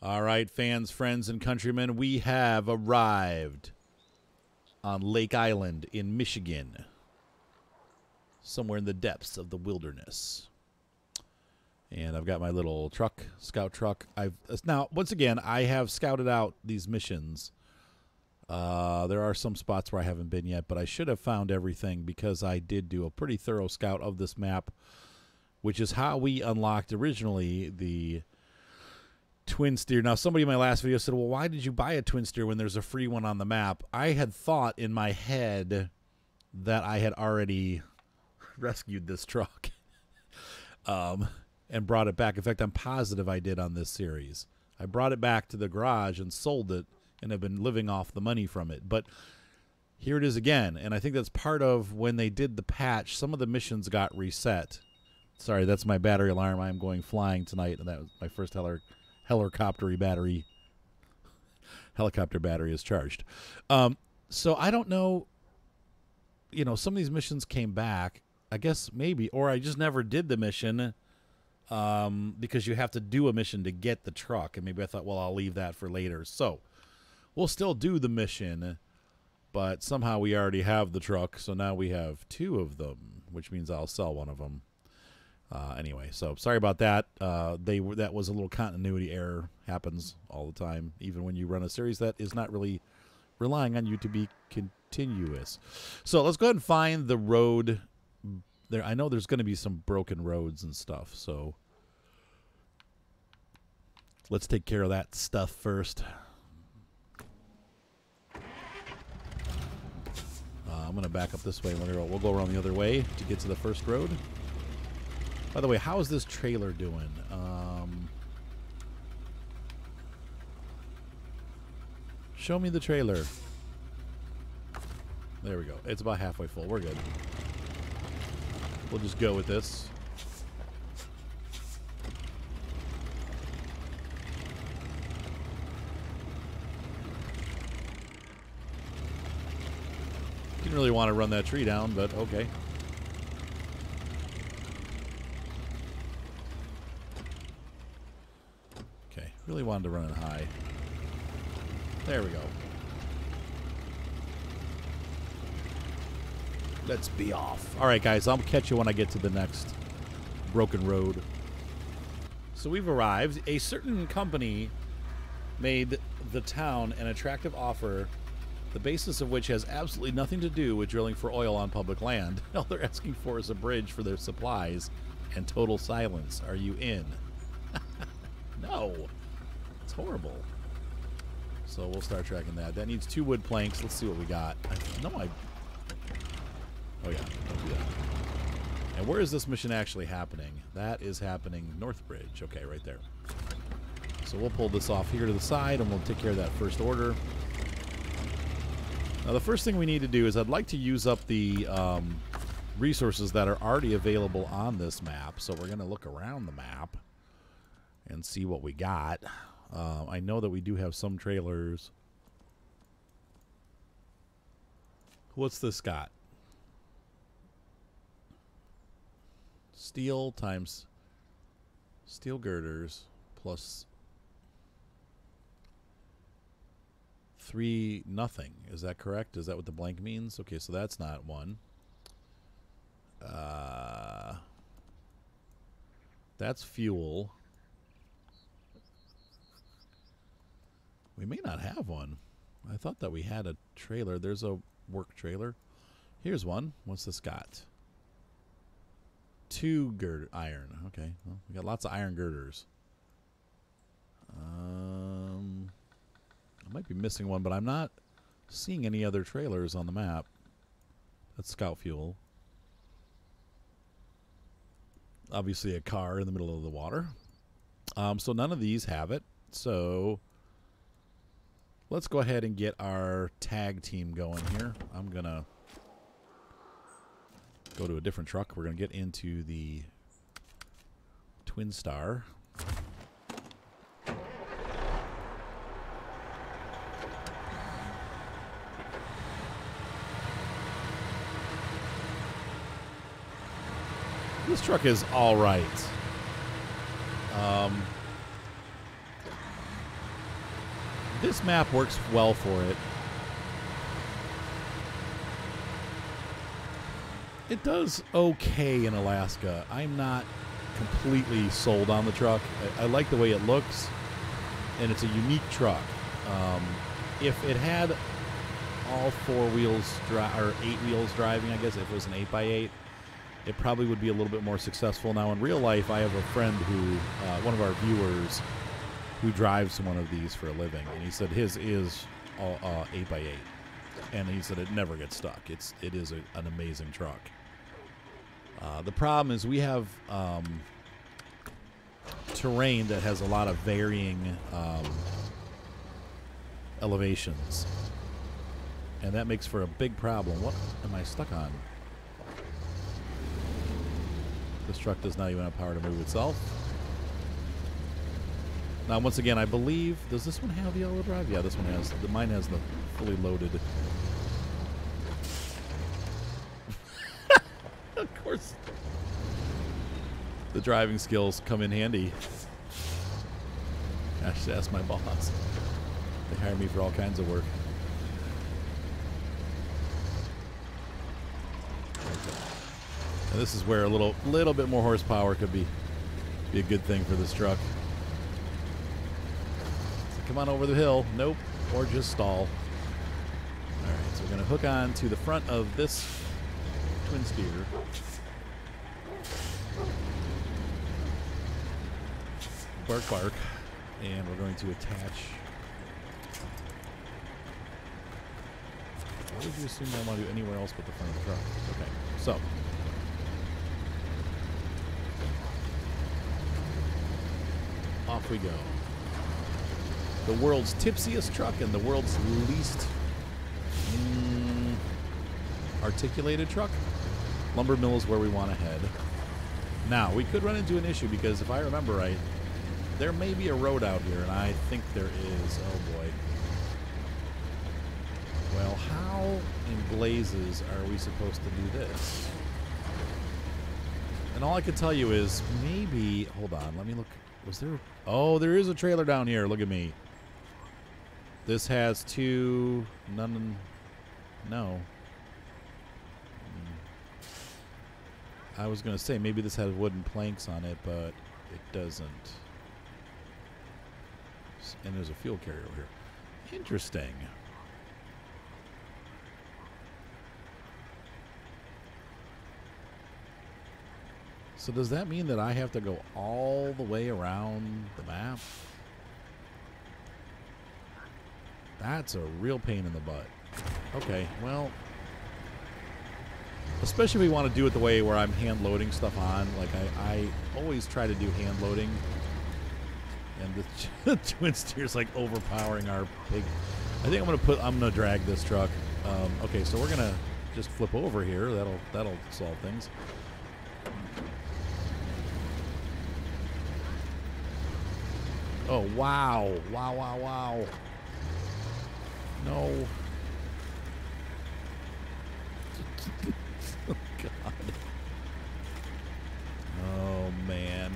All right, fans, friends, and countrymen, we have arrived on Lake Island in Michigan, somewhere in the depths of the wilderness. And I've got my little truck, scout truck. Now, once again, I have scouted out these missions. There are some spots where I haven't been yet, but I should have found everything because I did do a pretty thorough scout of this map, which is how we unlocked originally the twin steer. Now, somebody in my last video said, well, why did you buy a twin steer when there's a free one on the map? I had thought in my head that I had already rescued this truck and brought it back. In fact, I'm positive I did on this series. I brought it back to the garage and sold it and have been living off the money from it. But here it is again, and I think that's part of when they did the patch. Some of the missions got reset. Sorry, that's my battery alarm. I am going flying tonight, and that was my first helicopter battery is charged. So I don't know, some of these missions came back, I guess maybe, or I just never did the mission because you have to do a mission to get the truck, and maybe I thought, well, I'll leave that for later. So we'll still do the mission, but somehow we already have the truck, so now we have two of them, which means I'll sell one of them. Anyway, so sorry about that. That was a little continuity error. Happens all the time, even when you run a series that is not really relying on you to be continuous. So let's go ahead and find the road. There, I know there's going to be some broken roads and stuff, so let's take care of that stuff first. I'm going to back up this way. We'll go around the other way to get to the first road. By the way, how is this trailer doing? Show me the trailer. There we go. It's about halfway full. We're good. We'll just go with this. Didn't really want to run that tree down, but okay. Really wanted to run it high. There we go. Let's be off. All right, guys, I'll catch you when I get to the next broken road. So we've arrived. A certain company made the town an attractive offer, the basis of which has absolutely nothing to do with drilling for oil on public land. All they're asking for is a bridge for their supplies and total silence. Are you in? No. It's horrible. So we'll start tracking that. That needs 2 wood planks. Let's see what we got. Oh yeah, don't do that. And where is this mission actually happening? That is happening Northbridge. Okay, right there. So we'll pull this off here to the side and we'll take care of that first order. Now the first thing we need to do is I'd like to use up the resources that are already available on this map. So we're going to look around the map and see what we got. I know that we do have some trailers. What's this got? Steel times steel girders plus 3 nothing. Is that correct? Is that what the blank means? Okay, so that's not 1. That's fuel. We may not have one. I thought that we had a trailer. There's a work trailer. Here's one. What's this got? 2 iron. Okay. Well, we got lots of iron girders. I might be missing one, but I'm not seeing any other trailers on the map. That's scout fuel. Obviously a car in the middle of the water. So none of these have it. So let's go ahead and get our tag team going here. I'm going to go to a different truck. We're going to get into the Twin Star. This truck is all right. This map works well for it. It does okay in Alaska. I'm not completely sold on the truck. I like the way it looks, and it's a unique truck. If it had all 4 wheels or 8 wheels driving, I guess if it was an 8x8, it probably would be a little bit more successful. Now, in real life, I have a friend who, one of our viewers, who drives one of these for a living, and he said his is 8x8, and he said it never gets stuck. It is an amazing truck. The problem is we have terrain that has a lot of varying elevations, and that makes for a big problem. What am I stuck on? This truck does not even have power to move itself. Now, once again, I believe, does this one have the all-wheel drive? Yeah, this one has. Mine has the fully loaded. Of course, the driving skills come in handy. I should ask my boss. They hire me for all kinds of work. Okay. And this is where a little bit more horsepower could be a good thing for this truck. So come on over the hill. Nope. Or just stall. All right, so we're going to hook on to the front of this twin steer. Bark, bark. And we're going to attach. Why would you assume I want to do anywhere else but the front of the truck? Okay, so. Off we go. The world's tipsiest truck and the world's least articulated truck. Lumber mill is where we want to head. Now, we could run into an issue because if I remember right, there may be a road out here, and I think there is. Oh, boy. Well, how in blazes are we supposed to do this? And all I can tell you is maybe... Hold on, let me look. Was there... Oh, there is a trailer down here. Look at me. This has 2... None... No. I was going to say maybe this has wooden planks on it, but it doesn't. And there's a fuel carrier over here. Interesting. So does that mean that I have to go all the way around the map? That's a real pain in the butt. Okay, well... Especially if we want to do it the way where I'm hand loading stuff on. Like I always try to do hand loading. And the twin steer's like overpowering our pig. I think I'm gonna drag this truck. Okay, so we're gonna just flip over here. That'll solve things. Oh wow. Wow. No. Oh, God. Oh, man.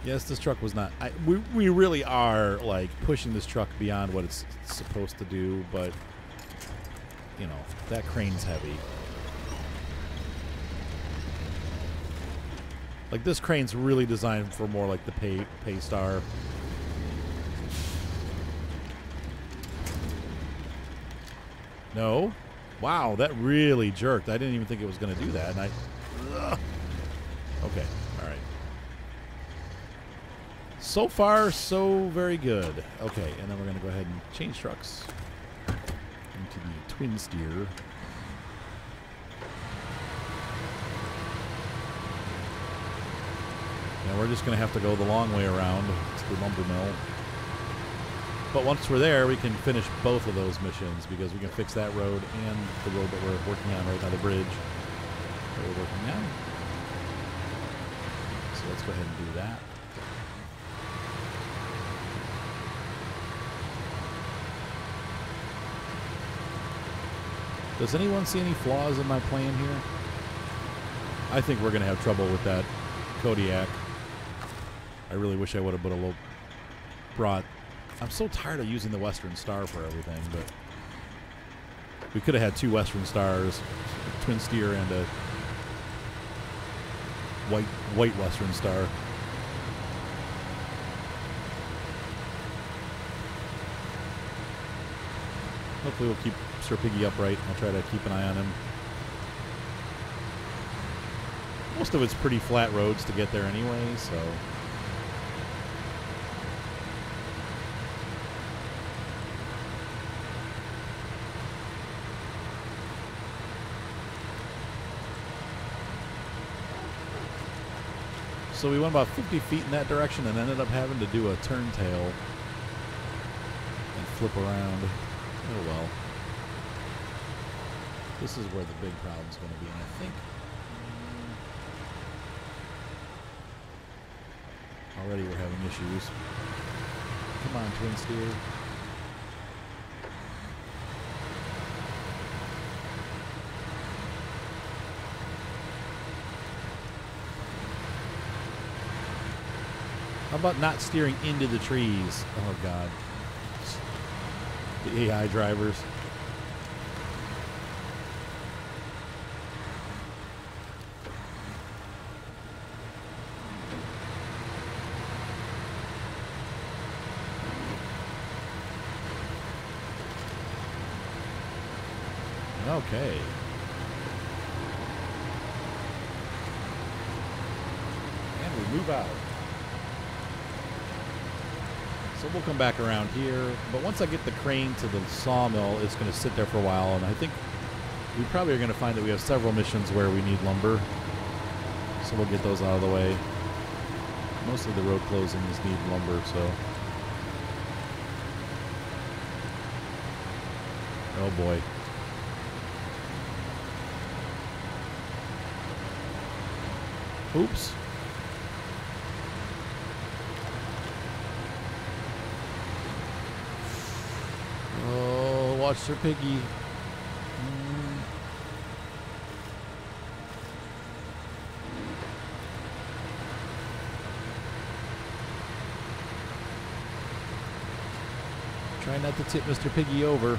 Yes, this truck was not... we really are, like, pushing this truck beyond what it's supposed to do, but, you know, that crane's heavy. Like, this crane's really designed for more like the Paystar. No. Wow, that really jerked. I didn't even think it was going to do that. And okay, all right. So far, so very good. Okay, and then we're going to go ahead and change trucks into the twin steer. And we're just going to have to go the long way around to the lumber mill. But once we're there, we can finish both of those missions because we can fix that road and the road that we're working on right now, the bridge that we're working on. So let's go ahead and do that. Does anyone see any flaws in my plan here? I think we're going to have trouble with that Kodiak. I really wish I would have put a brought... I'm so tired of using the Western Star for everything, but... We could have had 2 Western Stars, a twin steer and a white Western Star. Hopefully we'll keep Sir Piggy upright. I'll try to keep an eye on him. Most of it's pretty flat roads to get there anyway, so... So we went about 50 feet in that direction and ended up having to do a turntail and flip around. Oh well. This is where the big problem's going to be, and I think already we're having issues. Come on, twin steer. How about not steering into the trees? Oh, God. The AI drivers. Okay. And we move out. So we'll come back around here. But once I get the crane to the sawmill, it's going to sit there for a while. And I think we probably are going to find that we have several missions where we need lumber. So we'll get those out of the way. Most of the road closings need lumber, so. Oh boy. Oops. Oh, watch Sir Piggy. Try not to tip Mr. Piggy over.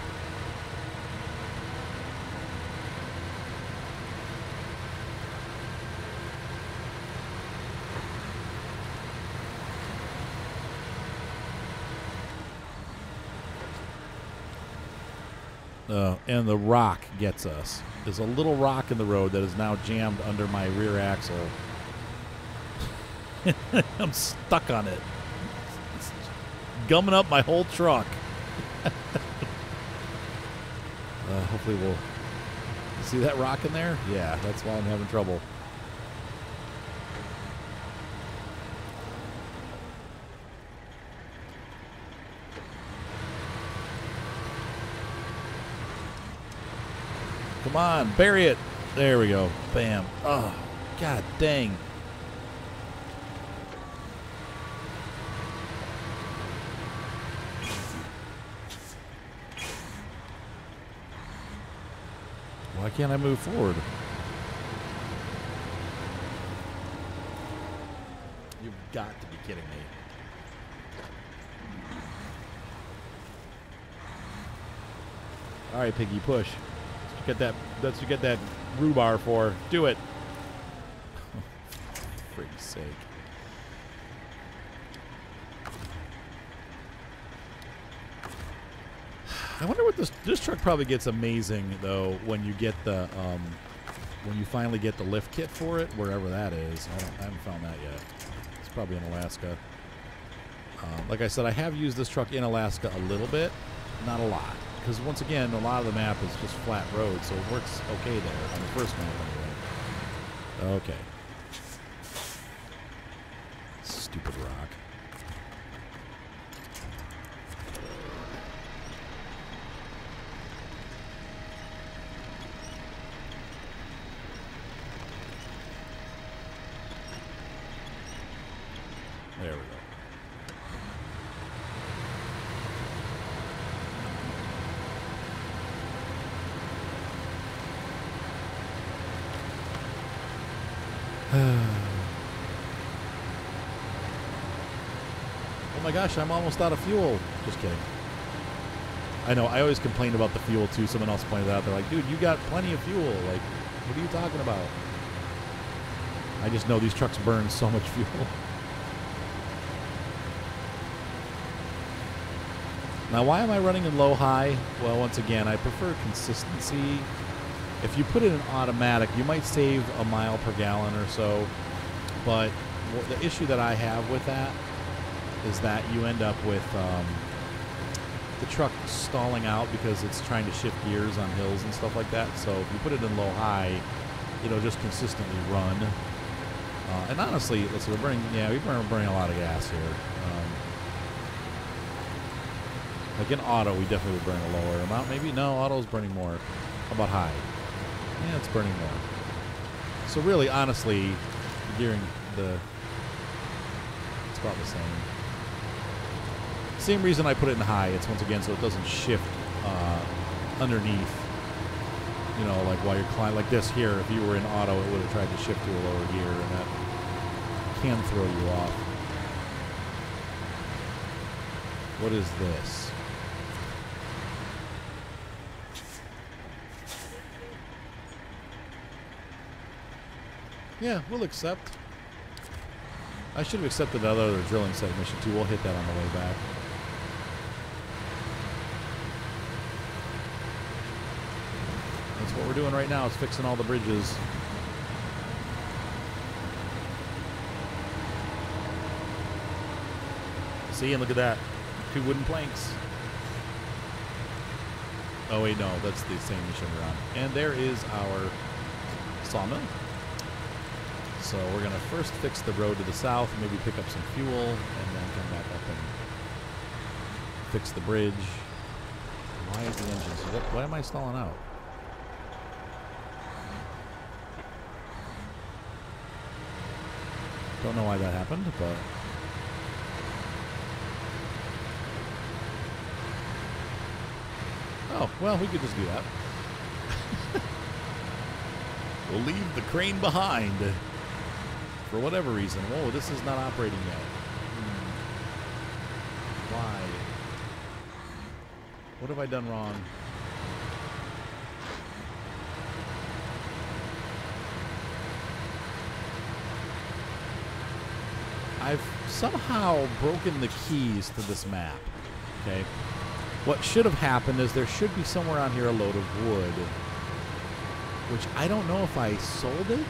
And the rock gets us. There's a little rock in the road that is now jammed under my rear axle. I'm stuck on it. It's gumming up my whole truck. Hopefully we'll... See that rock in there? Yeah, that's why I'm having trouble. Come on, bury it. There we go. Bam. Oh, God dang. Why can't I move forward? You've got to be kidding me. All right, Piggy, push. Get that. That's what you get that rhubarb for. Do it. For freak's sake. I wonder what this truck probably gets amazing though when you get the when you finally get the lift kit for it, wherever that is. I haven't found that yet. It's probably in Alaska. Like I said, I have used this truck in Alaska a little bit, not a lot. Because once again, a lot of the map is just flat road, so it works okay there on the first map anyway. Okay. Stupid rock. There we go. my gosh, I'm almost out of fuel. Just kidding. I know, I always complain about the fuel too. Someone else pointed out, they're like, dude, you got plenty of fuel. Like, what are you talking about? I just know these trucks burn so much fuel. Now, why am I running in low-high? Well, once again, I prefer consistency. If you put it in automatic, you might save a mile per gallon or so. But the issue that I have with that is that you end up with the truck stalling out because it's trying to shift gears on hills and stuff like that. So if you put it in low-high, it'll just consistently run. And honestly, let's see, we're burning a lot of gas here. Like in auto, we definitely would burn a lower amount. Maybe, no, auto's burning more. How about high? Yeah, it's burning more. So really, honestly, gearing it's about the same. Same reason I put it in high. It's once again so it doesn't shift underneath. You know, like while you're climbing, like this here, if you were in auto, it would have tried to shift to a lower gear, and that can throw you off. What is this? Yeah, we'll accept. I should have accepted that other drilling set mission too. We'll hit that on the way back. That's what we're doing right now, is fixing all the bridges. See, and look at that. 2 wooden planks. Oh wait, no, that's the same mission we're on. And there is our sawmill. So we're going to first fix the road to the south, maybe pick up some fuel, and then come back up and fix the bridge. Why is the engine so... Why am I stalling out? Don't know why that happened, but... Oh, well, we could just do that. We'll leave the crane behind. For whatever reason. Whoa, this is not operating yet. Why? What have I done wrong? I've somehow broken the keys to this map. Okay. What should have happened is there should be somewhere on here a load of wood, which I don't know if I sold it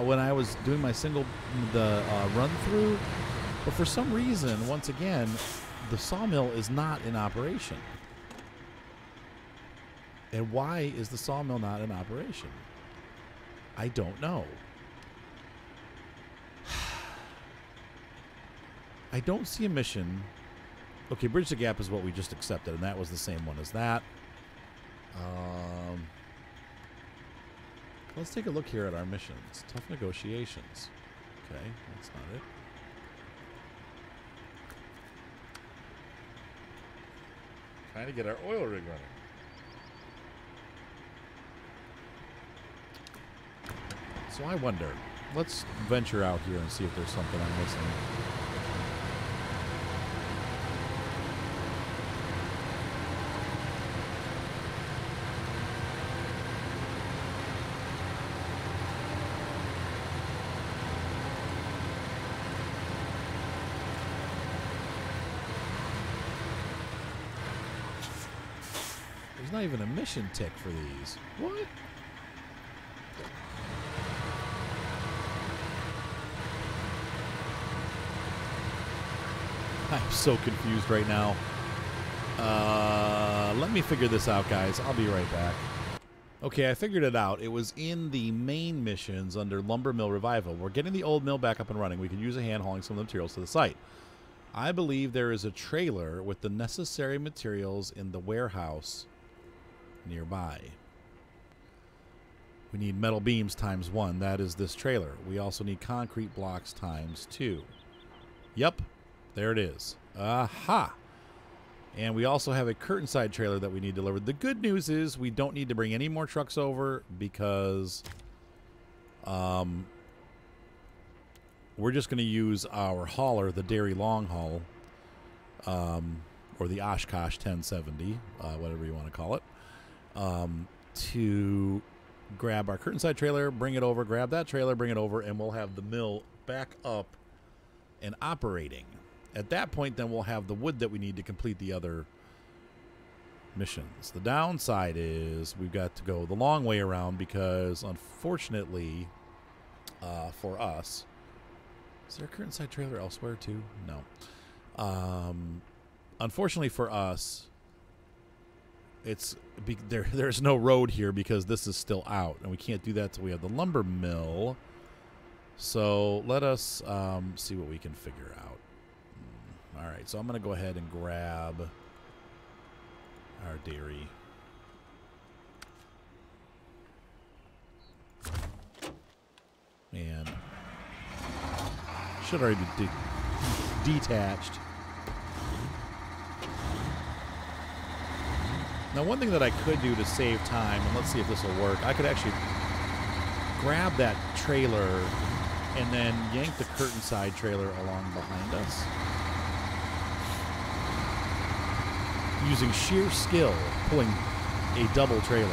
when I was doing my run through, but for some reason, once again, the sawmill is not in operation. And why is the sawmill not in operation? I don't know. I don't see a mission. Okay, Bridge the Gap is what we just accepted, and that was the same one as that. Let's take a look here at our missions. Tough negotiations. Okay, that's not it. Trying to get our oil rig running. So I wonder. Let's venture out here and see if there's something I'm missing. There's not even a mission tick for these. What? I'm so confused right now. Let me figure this out, guys. I'll be right back. Okay, I figured it out. It was in the main missions under Lumber Mill Revival. We're getting the old mill back up and running. We can use a hand hauling some of the materials to the site. I believe there is a trailer with the necessary materials in the warehouse nearby. We need metal beams ×1. That is this trailer. We also need concrete blocks ×2. Yep. There it is. Aha! And we also have a curtain side trailer that we need delivered. The good news is we don't need to bring any more trucks over because we're just going to use our hauler, the dairy long haul, or the Oshkosh 1070, whatever you want to call it, to grab our curtainside trailer, bring it over, grab that trailer, bring it over, and we'll have the mill back up and operating. At that point, then we'll have the wood that we need to complete the other missions. The downside is we've got to go the long way around because, unfortunately, for us, is there a curtainside trailer elsewhere too? No. Unfortunately for us, there's no road here because this is still out, and we can't do that till we have the lumber mill. So let us see what we can figure out. All right, so I'm going to go ahead and grab our dairy. And should already be detached. Now, one thing that I could do to save time, and let's see if this will work, I could actually grab that trailer and then yank the curtainside trailer along behind us. Using sheer skill, pulling a double trailer.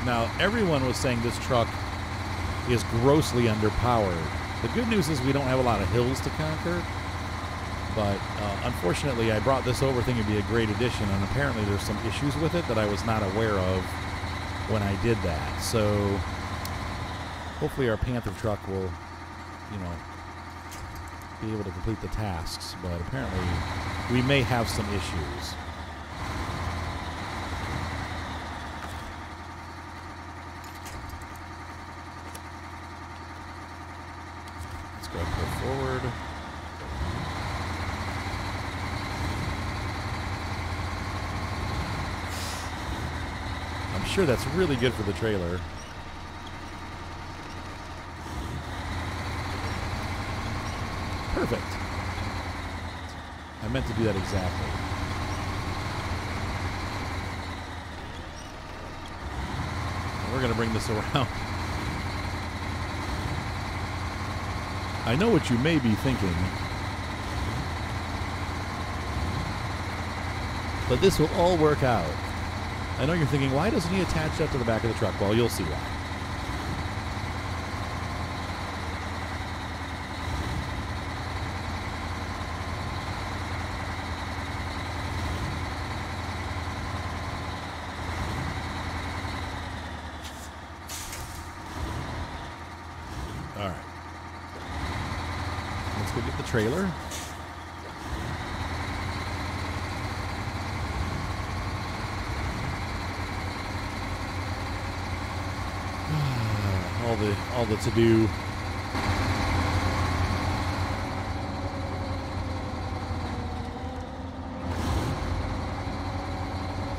Now, everyone was saying this truck is grossly underpowered. The good news is we don't have a lot of hills to conquer. But unfortunately, I brought this over thinking it'd be a great addition, and apparently there's some issues with it that I was not aware of when I did that. So hopefully our Panther truck will, be able to complete the tasks. But apparently we may have some issues. Let's go ahead and go forward. I'm sure that's really good for the trailer. Perfect. I meant to do that exactly. And we're going to bring this around. I know what you may be thinking, but this will all work out. I know you're thinking, why doesn't he attach that to the back of the truck? Well, you'll see why. All right. Let's go get the trailer. All the to-do.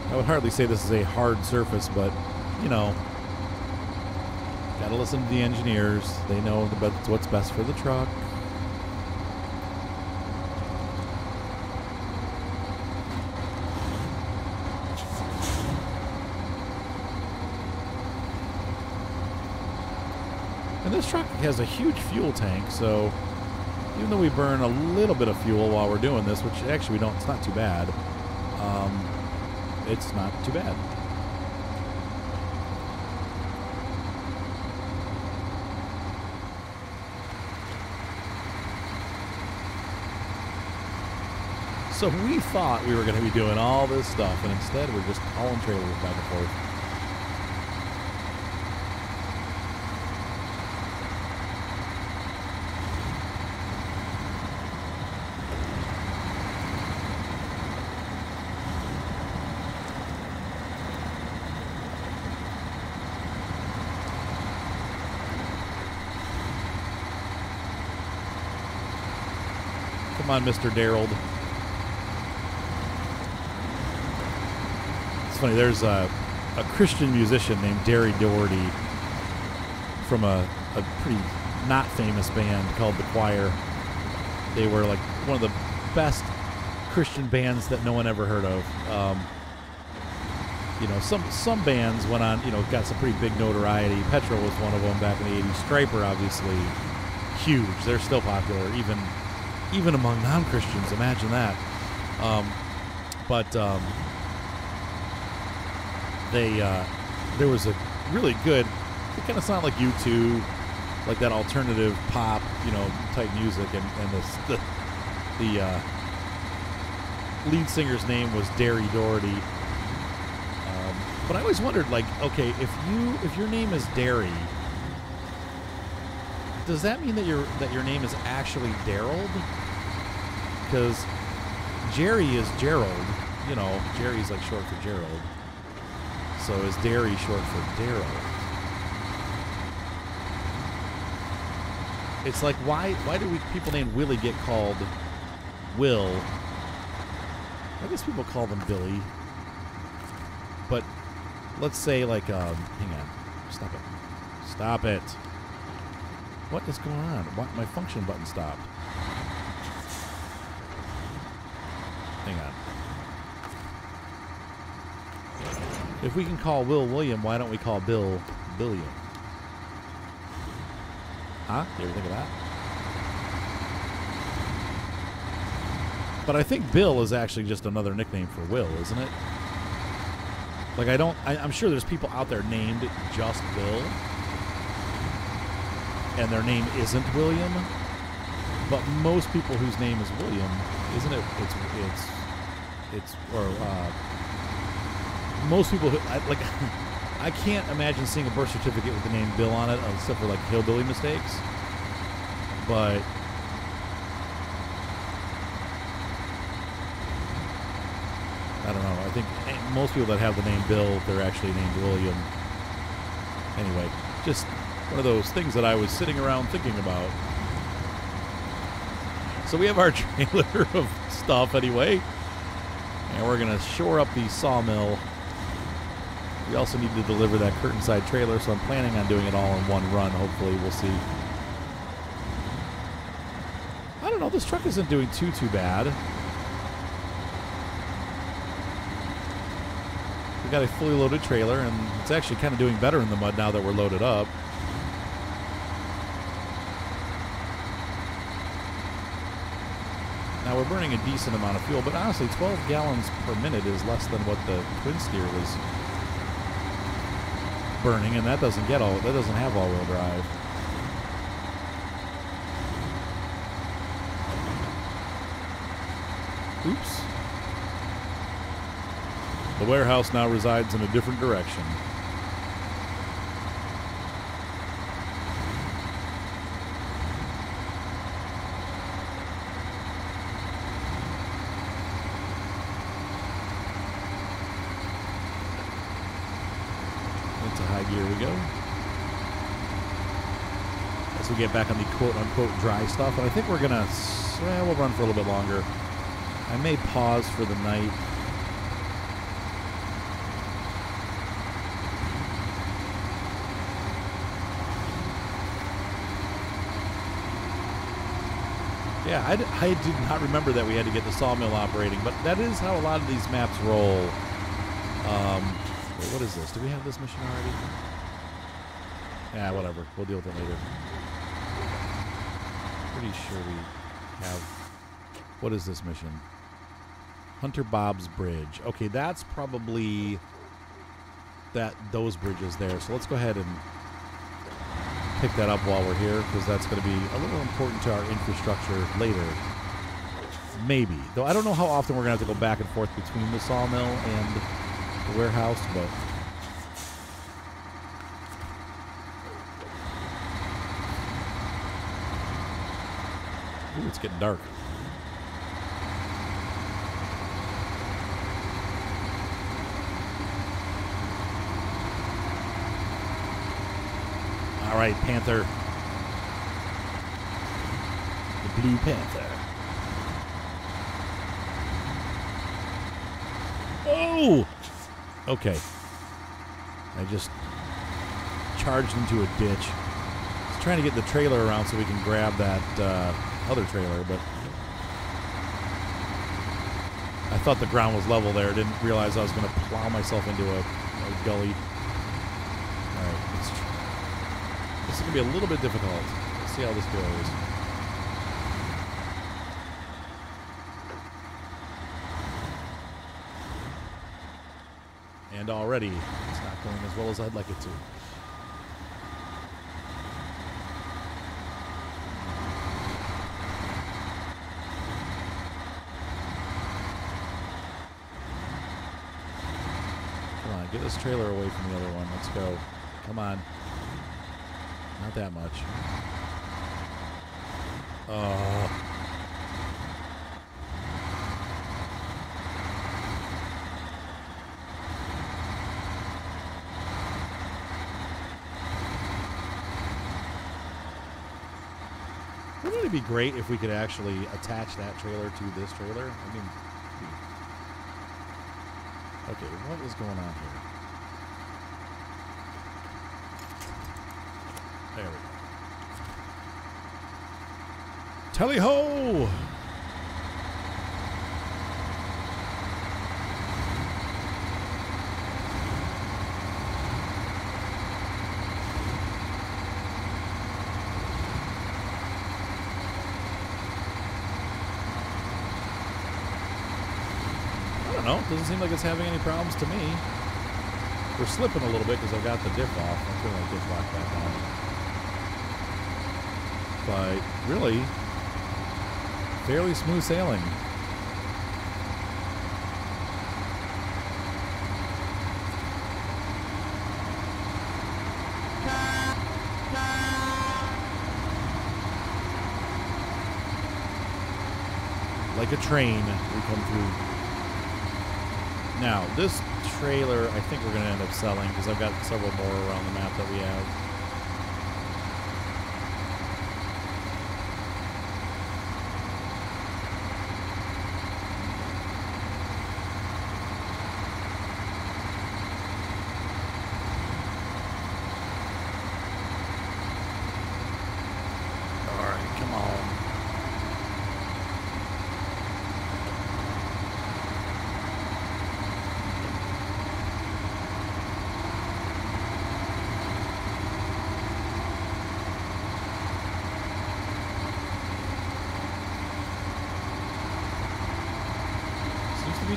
I would hardly say this is a hard surface, but, gotta listen to the engineers. They know what's best for the truck. And this truck has a huge fuel tank, so even though we burn a little bit of fuel while we're doing this, which actually we don't, it's not too bad. It's not too bad. So we thought we were going to be doing all this stuff, and instead we're just hauling trailers back and forth. Come on, Mr. Daryl. It's funny, there's a Christian musician named Derry Doherty from a a pretty not famous band called The Choir. They were like one of the best Christian bands that no one ever heard of. You know, some bands went on, you know, got some pretty big notoriety. Petra was one of them back in the 80s. Stryper, obviously, huge. They're still popular, even among non-Christians. Imagine that. There was a really good, it kind of sounded like U2, like that alternative pop, you know, type music, and the lead singer's name was Derry Doherty. But I always wondered, like, okay, if your name is Derry, does that mean that your name is actually Daryl? Because Jerry is Gerald, you know, Jerry's like short for Gerald. So is Derry short for Daryl? It's like, why do people named Willie get called Will? I guess people call them Billy. But let's say, like, hang on. Stop it. What is going on? My function button stopped. Hang on. If we can call Will William, why don't we call Bill Billiam? Huh? You ever think of that? But I think Bill is actually just another nickname for Will, isn't it? Like, I'm sure there's people out there named just Bill, and their name isn't William. But most people whose name is William, isn't it? Most people who, I can't imagine seeing a birth certificate with the name Bill on it, except for like hillbilly mistakes. But I don't know. I think most people that have the name Bill, they're actually named William. Anyway, just one of those things that I was sitting around thinking about. So we have our trailer of stuff anyway, and we're going to shore up the sawmill. We also need to deliver that curtain-side trailer, so I'm planning on doing it all in one run. Hopefully, we'll see. I don't know. This truck isn't doing too bad. We got a fully loaded trailer, and it's actually kind of doing better in the mud now that we're loaded up. Now, we're burning a decent amount of fuel, but honestly, 12 gallons per minute is less than what the twin steer was burning, and that doesn't have all-wheel drive. Oops. The warehouse now resides in a different direction. Into high gear we go. As we get back on the quote-unquote dry stuff, and I think we're gonna, we'll run for a little bit longer. I may pause for the night. Yeah, I did not remember that we had to get the sawmill operating, but that is how a lot of these maps roll. Wait, what is this? Do we have this mission already? Yeah, whatever. We'll deal with it later. Pretty sure we have... What is this mission? Hunter Bob's Bridge. Okay, that's probably those bridges there. So let's go ahead and pick that up while we're here, because that's going to be a little important to our infrastructure later. Maybe. Though I don't know how often we're going to have to go back and forth between the sawmill and the warehouse, but... Ooh, it's getting dark. All right, Panther. The Blue Panther. Oh! Okay. I just charged into a ditch. trying to get the trailer around so we can grab that other trailer, but I thought the ground was level there. Didn't realize I was going to plow myself into a gully. All right, this is going to be a little bit difficult. Let's see how this goes. And already, it's not going as well as I'd like it to. Come on, get this trailer away from the other one. Let's go. Come on. Not that much. Wouldn't it be great if we could actually attach that trailer to this trailer? I mean, okay, what is going on here? There we go. Tally-ho! No, doesn't seem like it's having any problems to me. We're slipping a little bit because I've got the diff off. I'm turning the diff lock back on. But really, fairly smooth sailing. Like a train, we come through. Now, this trailer, I think we're going to end up selling because I've got several more around the map that we have. All right, come on.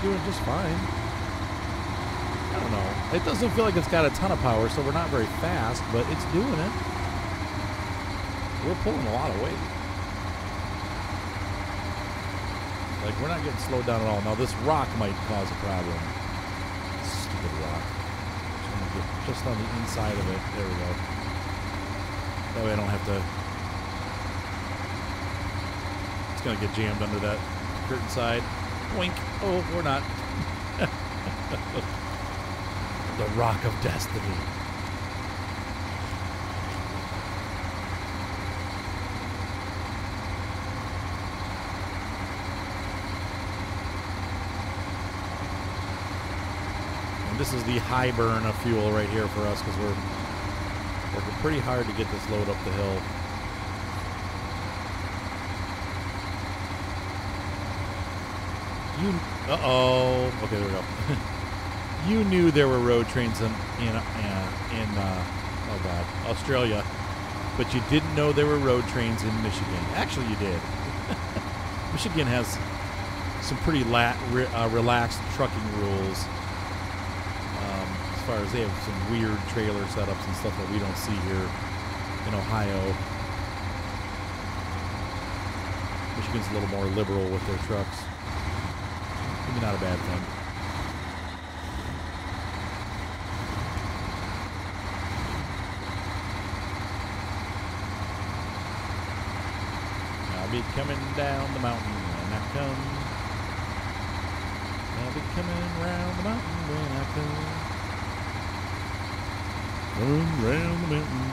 Doing just fine. I don't know. It doesn't feel like it's got a ton of power, so we're not very fast, but it's doing it. We're pulling a lot of weight. Like, we're not getting slowed down at all. Now, this rock might cause a problem. Stupid rock. Trying to get just on the inside of it. There we go. That way I don't have to... It's going to get jammed under that curtain side. Wink. Oh, we're not. The rock of destiny. And this is the high burn of fuel right here for us because we're working pretty hard to get this load up the hill. Uh-oh. Okay, there we go. You knew there were road trains in oh God, Australia, but you didn't know there were road trains in Michigan. Actually, you did. Michigan has some pretty relaxed trucking rules. As far as they have some weird trailer setups and stuff that we don't see here in Ohio. Michigan's a little more liberal with their trucks. Maybe not a bad thing. I'll be coming down the mountain when I come. I'll be coming round the mountain when I come. Coming round the mountain.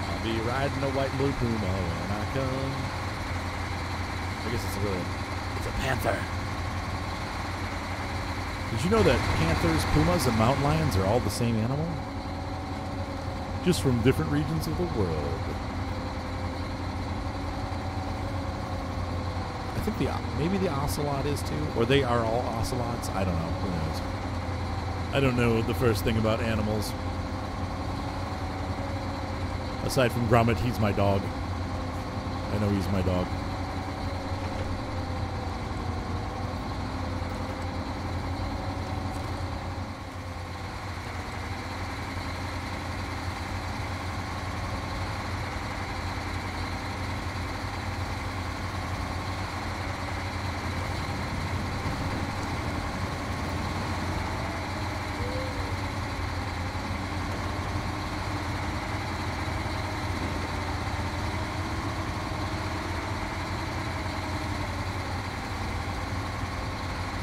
I'll be riding a white and blue Puma when I come. I guess it's a Panther. Did you know that panthers, pumas, and mountain lions are all the same animal? Just from different regions of the world. I think maybe the ocelot is too, or they are all ocelots. I don't know. Who knows? I don't know the first thing about animals. Aside from Gromit, he's my dog. I know he's my dog.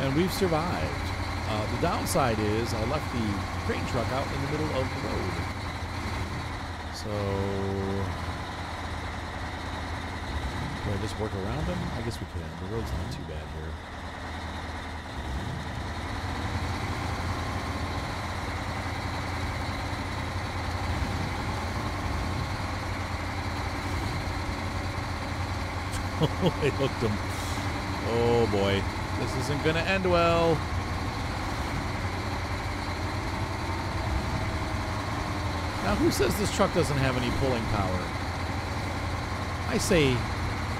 And we've survived. The downside is I left the crane truck out in the middle of the road. So, do I just work around him? I guess we can. The road's not too bad here. Oh, they hooked him. Oh, boy. This isn't going to end well. Now, who says this truck doesn't have any pulling power? I say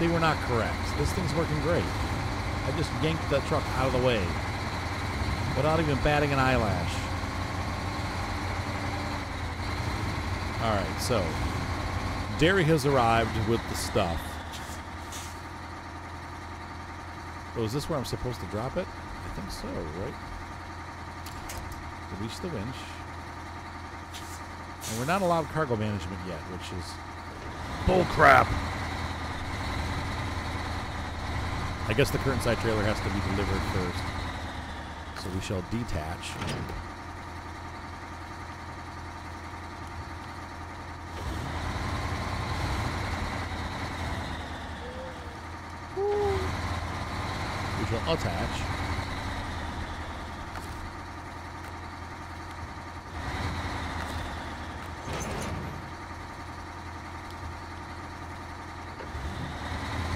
they were not correct. This thing's working great. I just yanked that truck out of the way without even batting an eyelash. All right, so Derry has arrived with the stuff. Oh, is this where I'm supposed to drop it? I think so, right? Release the winch. And we're not allowed cargo management yet, which is bull crap. I guess the current side trailer has to be delivered first. So we shall detach. We shall attach.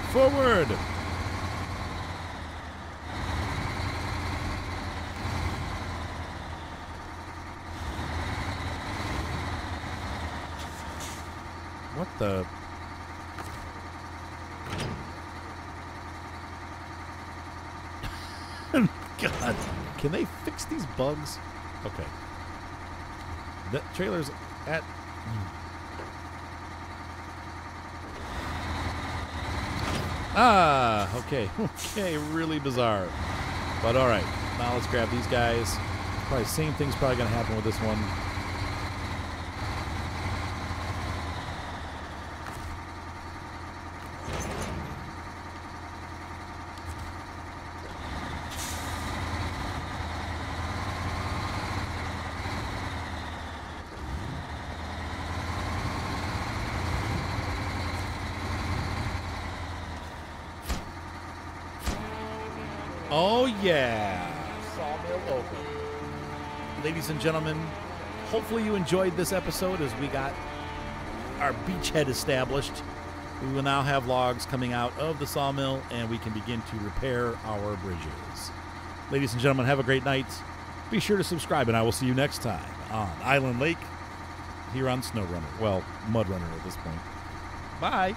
Forward! What the... God, can they fix these bugs? Okay. The trailer's at... Ah, okay. Okay, really bizarre. But all right, now let's grab these guys. Probably same thing's probably going to happen with this one. Oh, yeah. Sawmill open. Ladies and gentlemen, hopefully you enjoyed this episode as we got our beachhead established. We will now have logs coming out of the sawmill, and we can begin to repair our bridges. Ladies and gentlemen, have a great night. Be sure to subscribe, and I will see you next time on Island Lake here on Snowrunner. Well, Mudrunner at this point. Bye.